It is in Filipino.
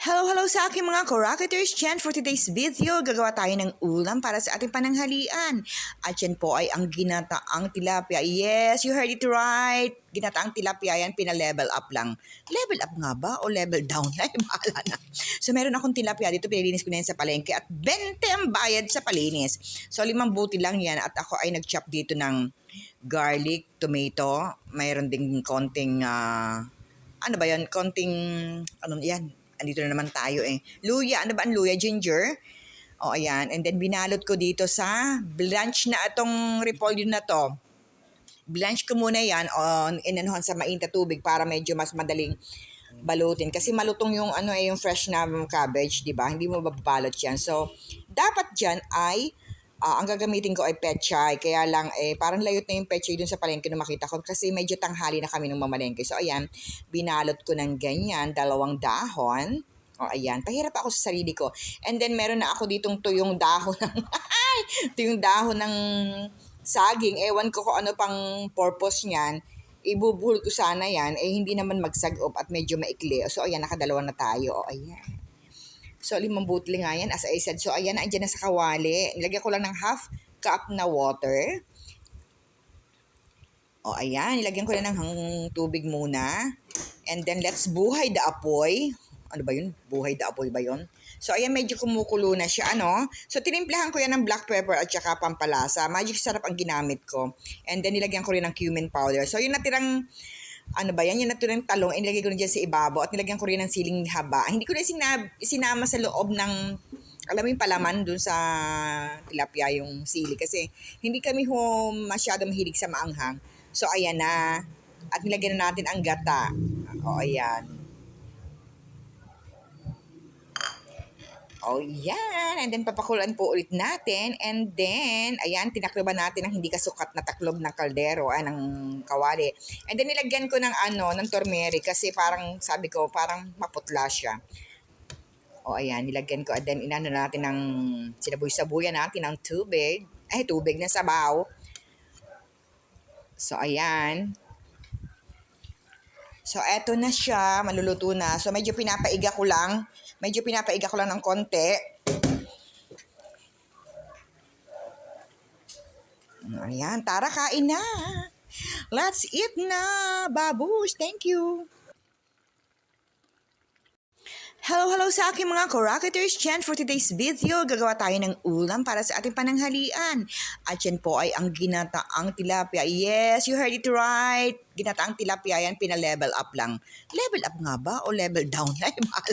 Hello sa aking mga Korakaters dyan. For today's video, gagawa tayo ng ulam para sa ating pananghalian. At yan po ay ang ginataang tilapia. Yes, you heard it right. Ginataang tilapia yan, pina-level up lang. Level up nga ba o level down? Ay, bahala na. So, meron akong tilapia dito. Pinilinis ko na yan sa palengke at 20 ang bayad sa palinis. So, 5 buti lang yan at ako ay nag-chop dito ng garlic, tomato. Mayroon ding konting, ano ba yan? Konting, ano yan? Andito na naman tayo eh. Luya, ano ba ang luya? Ginger. O, ayan. And then, binalot ko dito sa blanch na itong repolyo na to. Blanch ko muna yan on inanuhan sa mainit na tubig para medyo mas madaling balutin. Kasi malutong yung, yung fresh na cabbage, di ba? Hindi mo babalot yan. So, dapat dyan ay ang gagamitin ko ay pechay. Kaya lang, parang layot na yung pechay dun sa palengke na makita ko kasi medyo tanghali na kami nung mamalengke. So, ayan, binalot ko ng ganyan, 2 dahon. O, ayan, pahirap ako sa sarili ko. And then, meron na ako ditong tuyong dahon ng, tuyong dahon ng saging. Ewan ko kung ano pang purpose niyan. Ibubuhol ko sana yan, hindi naman magsagop at medyo maikli. So, ayan, nakadalawa na tayo. O, ayan. So, 5 butli nga yan, as I said. So, ayan, andyan na sa kawali. Nilagyan ko lang ng 1/2 cup na water. O, ayan, nilagyan ko na ng tubig muna. And then, let's buhay the apoy. Ano ba yun? Buhay the apoy ba yun? So, ayan, medyo kumukulo na siya, ano? So, tinimplahan ko yan ng black pepper at saka pampalasa. Magic sarap ang ginamit ko. And then, nilagyan ko rin ng cumin powder. So, yung natirang ano ba yan? Yung natirang talong, inilagay ko na dyan sa ibabaw at nilagyan ko rin ng siling haba. Hindi ko na sinama sa loob ng, alam mo yung palaman dun sa tilapia yung sili kasi hindi kami masyado mahilig sa maanghang. So, ayan na. At nilagyan na natin ang gata. O, ayan. Oh, yan. And then, papakulan po ulit natin. And then, ayan, tinakloban natin ang hindi kasukat na taklob ng kaldero, ng kawali. And then, nilagyan ko ng turmeric kasi parang, sabi ko, parang maputla siya. O, ayan, nilagyan ko. And then, inano natin ng, sinabuy-sabuyan natin ng tubig. Tubig na sabaw. So, ayan. So, eto na siya. Maluluto na. So, medyo pinapaiga ko lang. Ng konti. Ayan, tara, kain na. Let's eat na, babush. Thank you. Hello sa aking mga Korakaters dyan. For today's video, gagawa tayo ng ulam para sa ating pananghalian. At yan po ay ang ginataang tilapia. Yes, you heard it right. Ginataang tilapia yan, pina-level up lang. Level up nga ba o level down? Ay, mahal.